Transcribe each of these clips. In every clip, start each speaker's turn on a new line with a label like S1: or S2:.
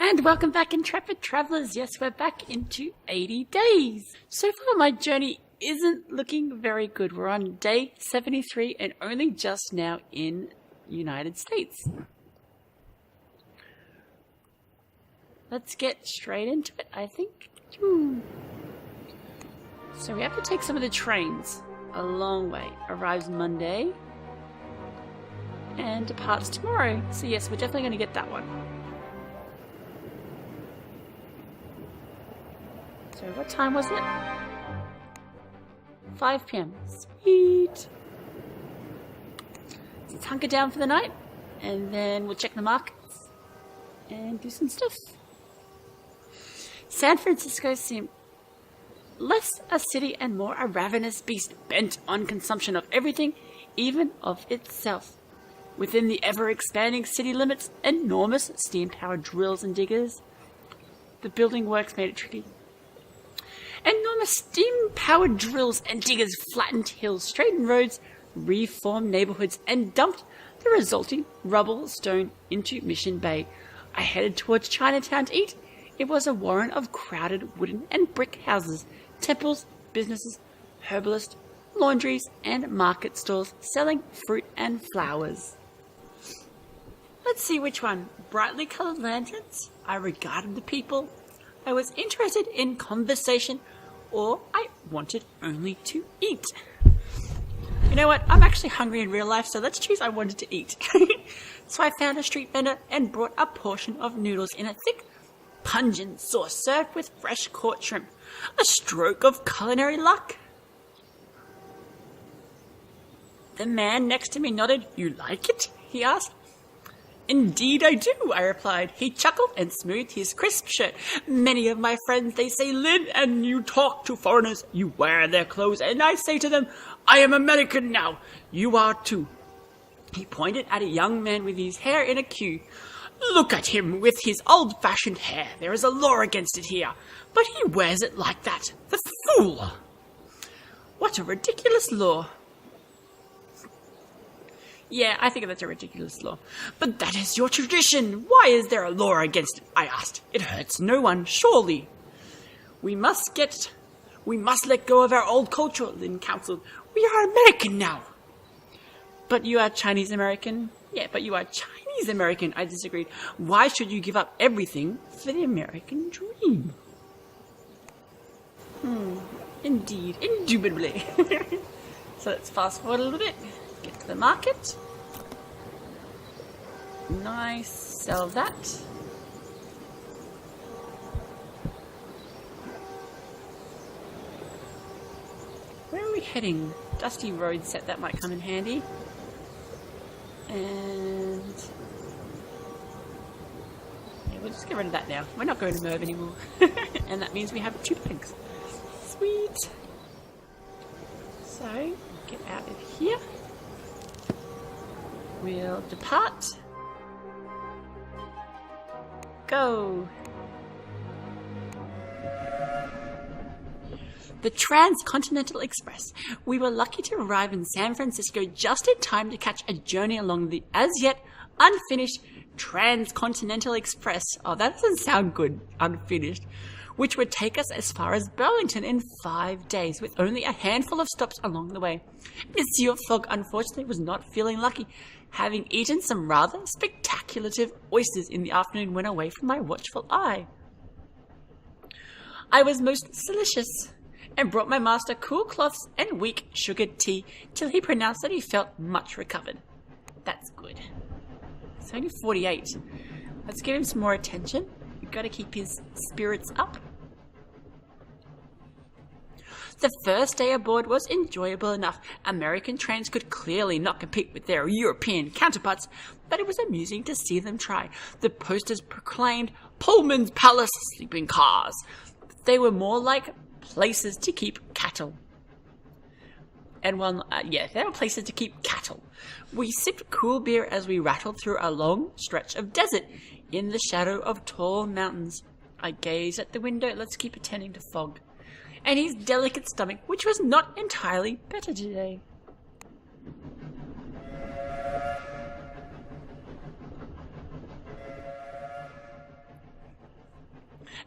S1: And welcome back, intrepid travellers. Yes, we're back into 80 days. So far, my journey isn't looking very good. We're on day 73 and only just now in United States. Let's get straight into it, I think. So we have to take some of the trains. A long way. Arrives Monday and departs tomorrow. So yes, we're definitely going to get that one. So what time was it? 5 p.m. Sweet. Let's hunker down for the night and then we'll check the markets and do some stuff. San Francisco seemed less a city and more a ravenous beast bent on consumption of everything, even of itself. Within the ever-expanding city limits, enormous steam-powered drills and diggers. The building works made it tricky. Enormous steam-powered drills and diggers flattened hills, straightened roads, reformed neighborhoods, and dumped the resulting rubble stone into Mission Bay. I headed towards Chinatown to eat. It was a warren of crowded wooden and brick houses, temples, businesses, herbalists, laundries, and market stalls selling fruit and flowers. Let's see which one. Brightly coloured lanterns? I regarded the people. I was interested in conversation, or I wanted only to eat. You know what? I'm actually hungry in real life, so let's choose I wanted to eat. So I found a street vendor and brought a portion of noodles in a thick, pungent sauce served with fresh caught shrimp. A stroke of culinary luck. The man next to me nodded. "You like it?" he asked. "Indeed I do," I replied. He chuckled and smoothed his crisp shirt. "Many of my friends, they say, Lynn, and you talk to foreigners, you wear their clothes, and I say to them, I am American now. You are too." He pointed at a young man with his hair in a queue. "Look at him with his old-fashioned hair. There is a law against it here, but he wears it like that. The fool!" "What a ridiculous law." "Yeah, I think that's a ridiculous law. But that is your tradition. Why is there a law against it?" I asked. "It hurts no one, surely." We must let go of our old culture," Lynn counseled. "We are American now." "But you are Chinese American." "Yeah, but you are Chinese American," I disagreed. "Why should you give up everything for the American dream?" Indeed, indubitably. So let's fast forward a little bit. Get to the market. Nice. Sell that. Where are we heading? Dusty road set, that might come in handy. And yeah, we'll just get rid of that now. We're not going to Merv anymore. And that means we have 2 bags. Sweet. So, get out of here. We'll depart. Go. The Transcontinental Express. We were lucky to arrive in San Francisco just in time to catch a journey along the as-yet unfinished Transcontinental Express. Oh, that doesn't sound good, unfinished. Which would take us as far as Burlington in 5 days, with only a handful of stops along the way. Monsieur Fogg, unfortunately, was not feeling lucky, having eaten some rather spectaculative oysters in the afternoon when away from my watchful eye. I was most solicitous, and brought my master cool cloths and weak sugared tea till he pronounced that he felt much recovered. That's good. It's only 48. Let's give him some more attention. We've got to keep his spirits up. The first day aboard was enjoyable enough. American trains could clearly not compete with their European counterparts, but it was amusing to see them try. The posters proclaimed Pullman's Palace sleeping cars. They were more like places to keep cattle. And they were places to keep cattle. We sipped cool beer as we rattled through a long stretch of desert in the shadow of tall mountains. I gazed at the window. Let's keep attending to Fogg and his delicate stomach, which was not entirely better today.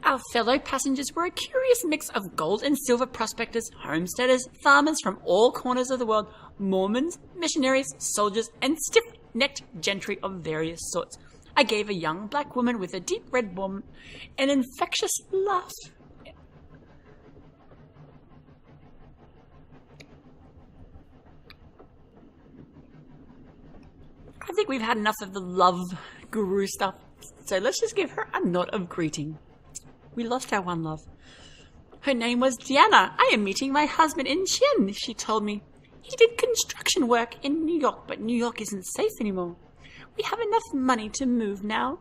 S1: Our fellow passengers were a curious mix of gold and silver prospectors, homesteaders, farmers from all corners of the world, Mormons, missionaries, soldiers, and stiff-necked gentry of various sorts. I gave a young black woman with a deep red bomb an infectious laugh. I think we've had enough of the love guru stuff, so let's just give her a nod of greeting. We lost our one love. Her name was Diana. I am meeting my husband in Chien, she told me. He did construction work in New York, but New York isn't safe anymore. We have enough money to move now.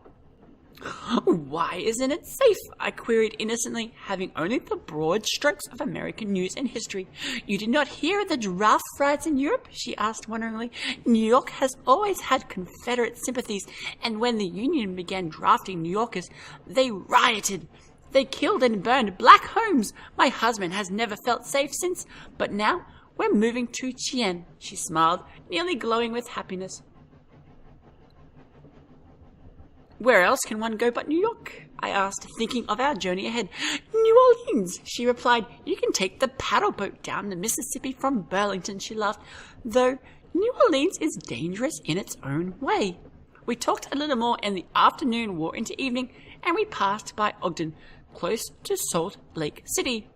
S1: Why isn't it safe? I queried innocently, having only the broad strokes of American news and history. You did not hear the draft riots in Europe? She asked wonderingly. New York has always had Confederate sympathies, and when the Union began drafting New Yorkers, they rioted. They killed and burned black homes. My husband has never felt safe since, but now we're moving to Chien. She smiled, nearly glowing with happiness. Where else can one go but New York? I asked, thinking of our journey ahead. New Orleans, she replied. You can take the paddle boat down the Mississippi from Burlington, she laughed, though New Orleans is dangerous in its own way. We talked a little more and the afternoon wore into evening, and we passed by Ogden, close to Salt Lake City.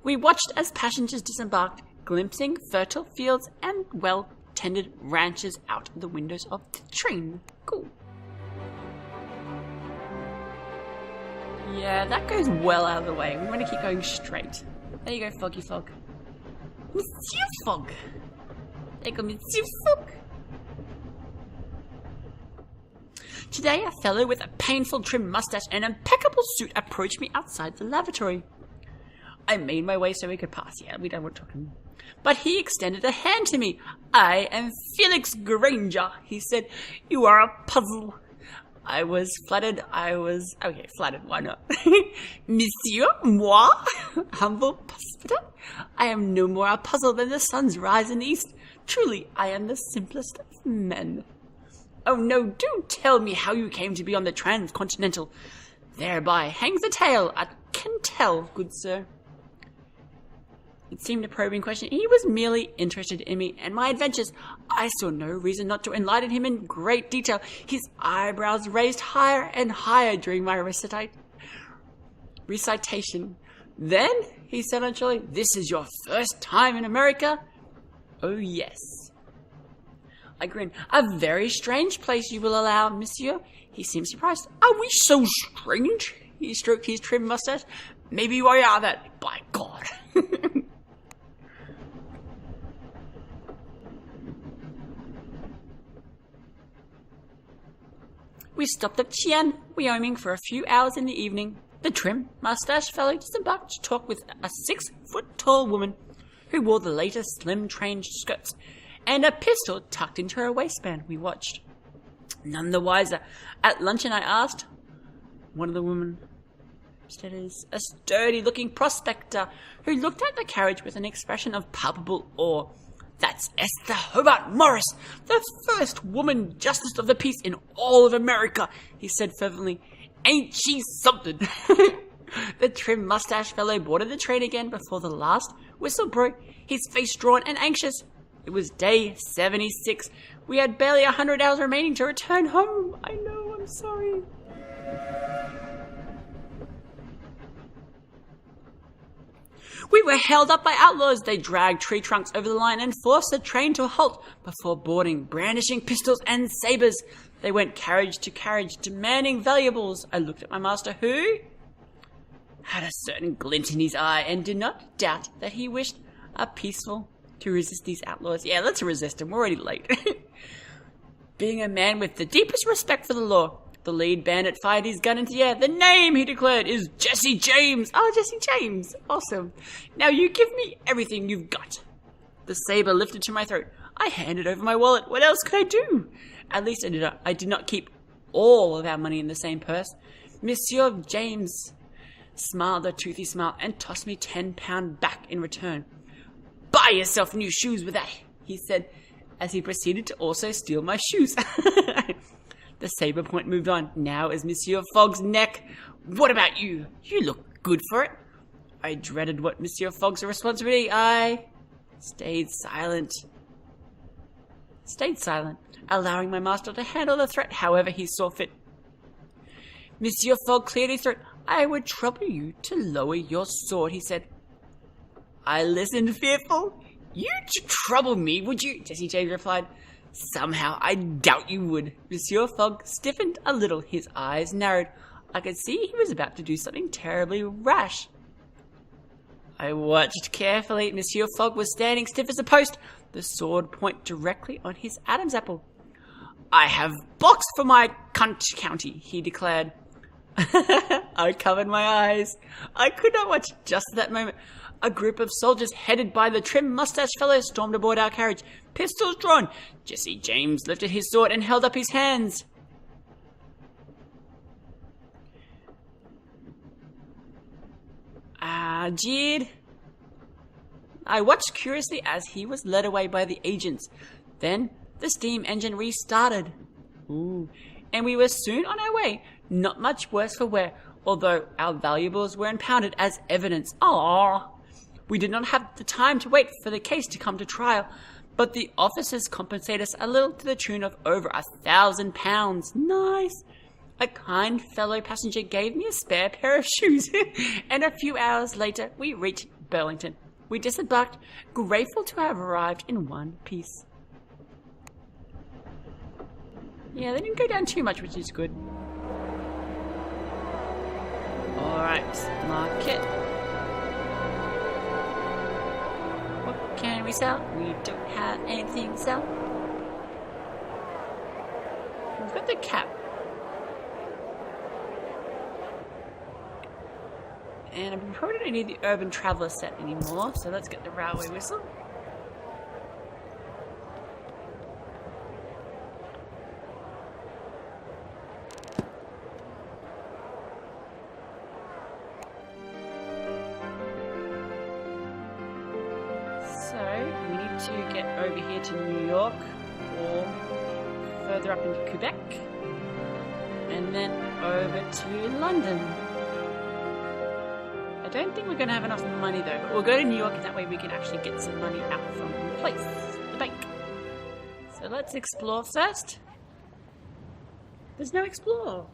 S1: We watched as passengers disembarked, glimpsing fertile fields and well-tended ranches out the windows of the train. Cool. Yeah, that goes well out of the way. We want to keep going straight. There you go, Foggy Fog. Monsieur Fog! There you go, Monsieur Fog! Today, a fellow with a painful trim mustache and impeccable suit approached me outside the lavatory. I made my way so we could pass. Yeah, we don't want to talk to him. But he extended a hand to me. I am Felix Granger, he said. You are a puzzle. I was flattered. Okay, flattered, why not? Monsieur, moi, humble hospital. I am no more a puzzle than the sun's rise in the east. Truly, I am the simplest of men. Oh no, do tell me how you came to be on the Transcontinental. Thereby hangs the tale, I can tell, good sir. It seemed a probing question. He was merely interested in me and my adventures. I saw no reason not to enlighten him in great detail. His eyebrows raised higher and higher during my recitation. Then, he said unsure, this is your first time in America? Oh, yes. I grinned. A very strange place you will allow, monsieur. He seemed surprised. Are we so strange? He stroked his trim mustache. Maybe we are that, by God. We stopped at Chien, Wyoming for a few hours in the evening. The trim, mustache fellow disembarked to talk with a 6-foot-tall woman who wore the latest slim-trained skirts and a pistol tucked into her waistband. We watched. None the wiser. At luncheon I asked one of the women, a sturdy-looking prospector who looked at the carriage with an expression of palpable awe. That's Esther Hobart Morris, the first woman justice of the peace in all of America, he said fervently. Ain't she something? The trim mustache fellow boarded the train again before the last whistle broke, his face drawn and anxious. It was day 76. We had barely 100 hours remaining to return home. I know, I'm sorry. We were held up by outlaws. They dragged tree trunks over the line and forced the train to a halt before boarding, brandishing pistols and sabers. They went carriage to carriage, demanding valuables. I looked at my master, who had a certain glint in his eye and did not doubt that he wished a peaceful to resist these outlaws. Yeah, let's resist them. We're already late. Being a man with the deepest respect for the law, the lead bandit fired his gun into the air. The name, he declared, is Jesse James. Oh, Jesse James. Awesome. Now you give me everything you've got. The saber lifted to my throat. I handed over my wallet. What else could I do? At least I did not keep all of our money in the same purse. Monsieur James smiled a toothy smile and tossed me £10 back in return. Buy yourself new shoes with that, he said, as he proceeded to also steal my shoes. The saber point moved on. Now is Monsieur Fogg's neck. What about you? You look good for it. I dreaded what Monsieur Fogg's responsibility. I stayed silent, allowing my master to handle the threat however he saw fit. Monsieur Fogg cleared his throat. I would trouble you to lower your sword, he said. I listened, fearful. You'd trouble me, would you? Jesse James replied. Somehow I doubt you would. Monsieur Fogg stiffened a little. His eyes narrowed. I could see he was about to do something terribly rash. I watched carefully. Monsieur Fogg was standing stiff as a post, the sword point directly on his Adam's apple. I have boxed for my county, he declared. I covered my eyes. I could not watch just at that moment. A group of soldiers headed by the trim mustached fellow stormed aboard our carriage, pistols drawn. Jesse James lifted his sword and held up his hands. Jeered. I watched curiously as he was led away by the agents. Then the steam engine restarted. And we were soon on our way, not much worse for wear, although our valuables were impounded as evidence. We did not have the time to wait for the case to come to trial, but the officers compensated us a little to the tune of over £1,000. Nice! A kind fellow passenger gave me a spare pair of shoes, and a few hours later we reached Burlington. We disembarked, grateful to have arrived in one piece. Yeah, they didn't go down too much, which is good. Alright, market. What can we sell? We don't have anything to sell. We've got the cap. And I probably don't need the Urban Traveller set anymore, so let's get the Railway Whistle. So, we need to get over here to New York, or further up into Quebec, and then over to London. I don't think we're going to have enough money though, but we'll go to New York and that way we can actually get some money out from the place, the bank. So let's explore first. There's no explore.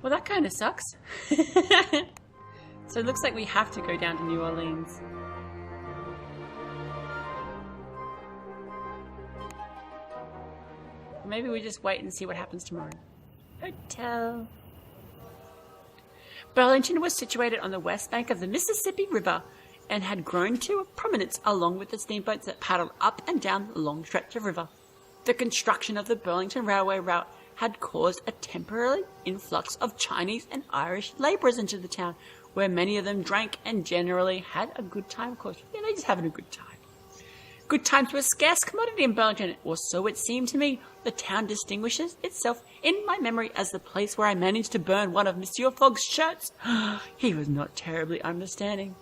S1: Well, that kind of sucks. So it looks like we have to go down to New Orleans. Maybe we just wait and see what happens tomorrow. Hotel. Burlington was situated on the west bank of the Mississippi River and had grown to a prominence along with the steamboats that paddled up and down the long stretch of river. The construction of the Burlington Railway route had caused a temporary influx of Chinese and Irish labourers into the town, where many of them drank and generally had a good time, of course. Yeah, they're just having a good time. Good times were a scarce commodity in Burlington, or so it seemed to me. The town distinguishes itself in my memory as the place where I managed to burn one of Monsieur Fogg's shirts. He was not terribly understanding.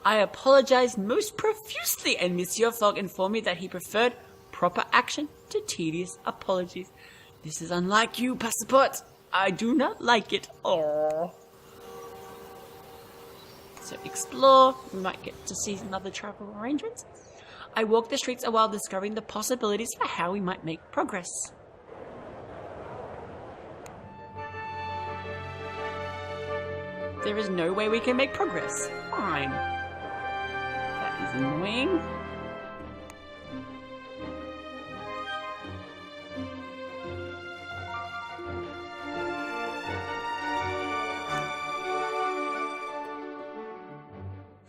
S1: I apologized most profusely, and Monsieur Fogg informed me that he preferred proper action to tedious apologies. This is unlike you, Passport. I do not like it. So explore. We might get to see some other travel arrangements. I walked the streets a while, discovering the possibilities for how we might make progress. There is no way we can make progress. Fine. That is annoying.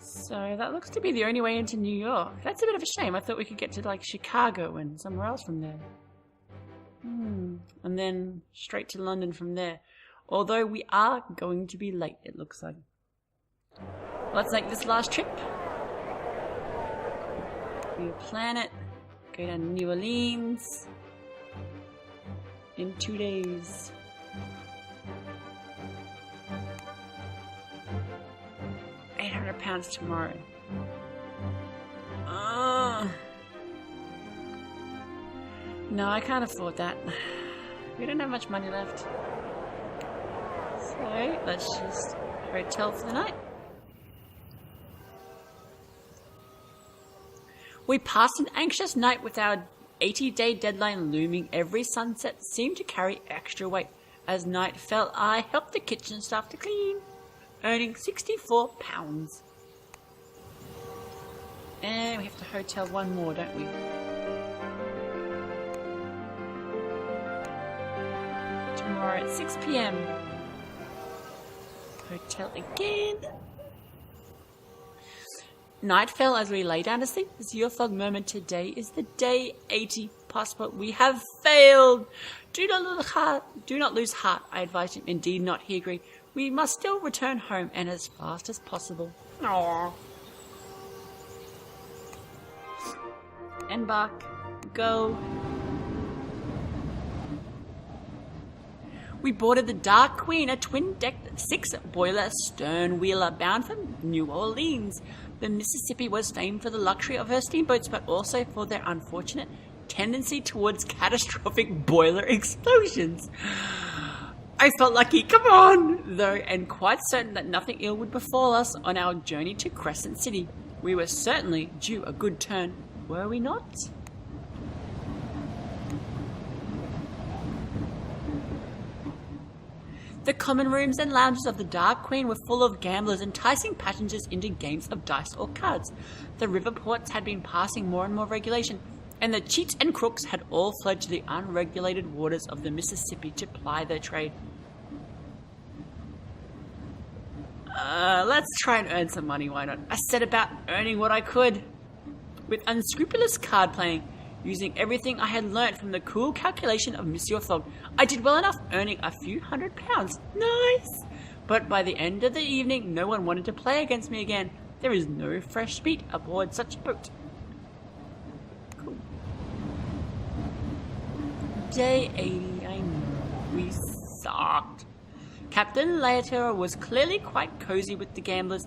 S1: So that looks to be the only way into New York. That's a bit of a shame. I thought we could get to like Chicago and somewhere else from there. And then straight to London from there. Although we are going to be late, it looks like. Let's make this last trip. We'll plan it. Go down to New Orleans in 2 days. £800 tomorrow. No, I can't afford that. We don't have much money left. So let's just hotel for the night. We passed an anxious night with our 80-day deadline looming. Every sunset seemed to carry extra weight. As night fell, I helped the kitchen staff to clean, earning £64. And we have to hotel one more, don't we? Tomorrow at 6 p.m. Hotel again. Night fell as we lay down to sleep. The Zeofog murmured, "Today is the day 80 passport. We have failed. Do not lose heart, I advised him. Indeed not, he agreed. We must still return home, and as fast as possible." Aww. Embark. Go. We boarded the Dark Queen, a twin-decked 6-boiler stern wheeler bound for New Orleans. The Mississippi was famed for the luxury of her steamboats, but also for their unfortunate tendency towards catastrophic boiler explosions. I felt lucky, come on, though, and quite certain that nothing ill would befall us on our journey to Crescent City. We were certainly due a good turn, were we not? The common rooms and lounges of the Dark Queen were full of gamblers, enticing passengers into games of dice or cards. The river ports had been passing more and more regulation, and the cheats and crooks had all fled to the unregulated waters of the Mississippi to ply their trade. Let's try and earn some money, why not? I set about earning what I could. With unscrupulous card playing, using everything I had learnt from the cool calculation of Monsieur Fogg, I did well enough, earning a few £100. Nice! But by the end of the evening, no one wanted to play against me again. There is no fresh meat aboard such a boat. Cool. Day 80, I know. We sucked. Captain Laeter was clearly quite cozy with the gamblers,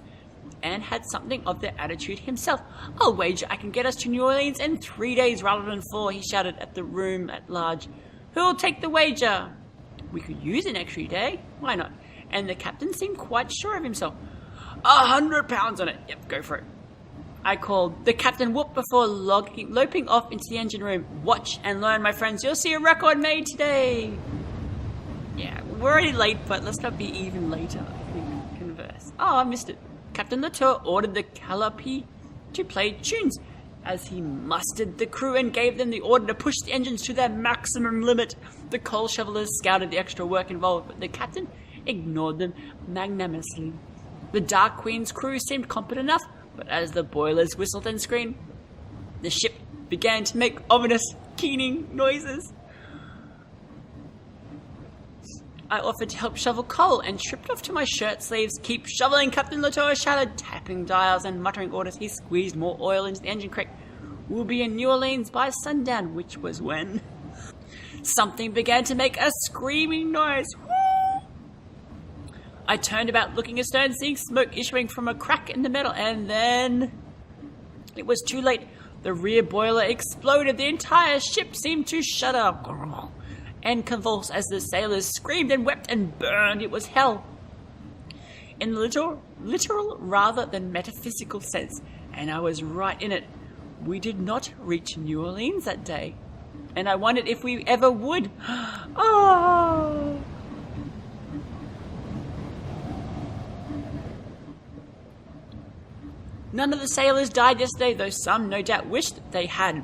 S1: and had something of their attitude himself. "I'll wager I can get us to New Orleans in 3 days rather than 4, he shouted at the room at large. "Who'll take the wager?" We could use an extra day. Why not? And the captain seemed quite sure of himself. £100 on it. Yep, go for it. I called. The captain whooped before loping off into the engine room. "Watch and learn, my friends. You'll see a record made today." Yeah, we're already late, but let's not be even later. I think converse. Oh, I missed it. Captain Latour ordered the Calliope to play tunes as he mustered the crew and gave them the order to push the engines to their maximum limit. The coal shovelers scouted the extra work involved, but the captain ignored them magnanimously. The Dark Queen's crew seemed competent enough, but as the boilers whistled and screamed, the ship began to make ominous, keening noises. I offered to help shovel coal and tripped off to my shirt sleeves. "Keep shoveling," Captain Latour shouted, tapping dials and muttering orders. He squeezed more oil into the engine crate. "We'll be in New Orleans by sundown," which was when something began to make a screaming noise. Woo! I turned about, looking astern, seeing smoke issuing from a crack in the metal, and then it was too late. The rear boiler exploded. The entire ship seemed to shudder and convulse as the sailors screamed and wept and burned. It was hell, in the literal rather than metaphysical sense, and I was right in it. We did not reach New Orleans that day, and I wondered if we ever would. Oh! None of the sailors died yesterday, though some no doubt wished they had.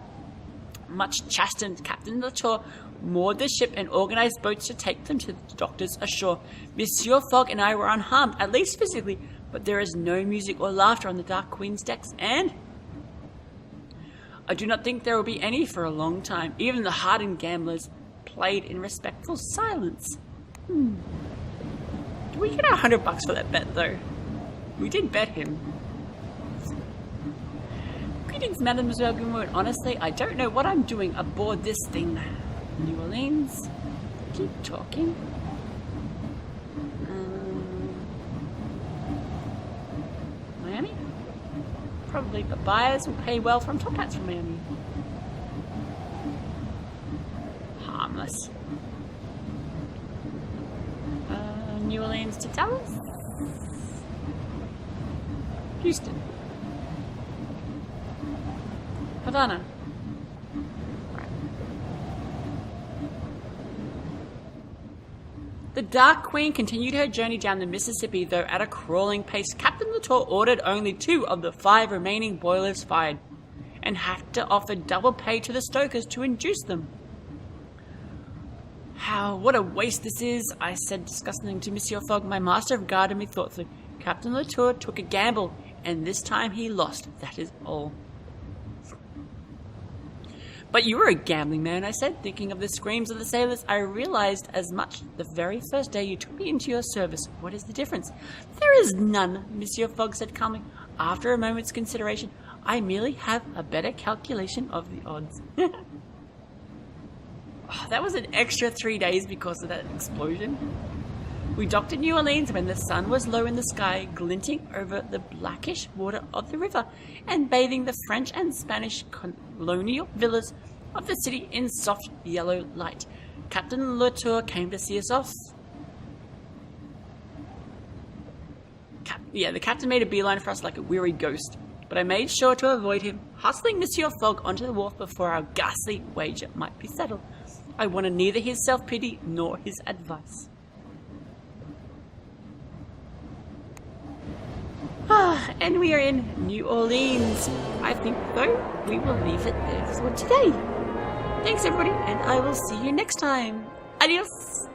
S1: Much chastened, Captain Latour moored the ship and organised boats to take them to the doctors ashore. Monsieur Fogg and I were unharmed, at least physically, but there is no music or laughter on the Dark Queen's decks, and I do not think there will be any for a long time. Even the hardened gamblers played in respectful silence. Do we get $100 for that bet, though? We did bet him. Greetings, Mademoiselle Grimwood. Honestly, I don't know what I'm doing aboard this thing. New Orleans. Keep talking. Miami? Probably, but buyers will pay well from top hats from Miami. Harmless. New Orleans to Dallas? Houston. Havana. The Dark Queen continued her journey down the Mississippi, though at a crawling pace. Captain Latour ordered only 2 of the 5 remaining boilers fired, and had to offer double pay to the stokers to induce them. What a waste this is, I said disgustingly to Monsieur Fogg. My master regarded me thoughtfully. Captain Latour took a gamble, and this time he lost, that is all. But you were a gambling man, I said, thinking of the screams of the sailors. I realized as much the very first day you took me into your service. What is the difference? There is none, Monsieur Fogg said calmly. After a moment's consideration, I merely have a better calculation of the odds. That was an extra 3 days because of that explosion. We docked at New Orleans when the sun was low in the sky, glinting over the blackish water of the river and bathing the French and Spanish colonial villas of the city in soft yellow light. Captain Latour came to see us off. The captain made a beeline for us like a weary ghost, but I made sure to avoid him, hustling Monsieur Fogg onto the wharf before our ghastly wager might be settled. I wanted neither his self-pity nor his advice. And we are in New Orleans. I think, though, we will leave it there for today. Thanks, everybody, and I will see you next time. Adios!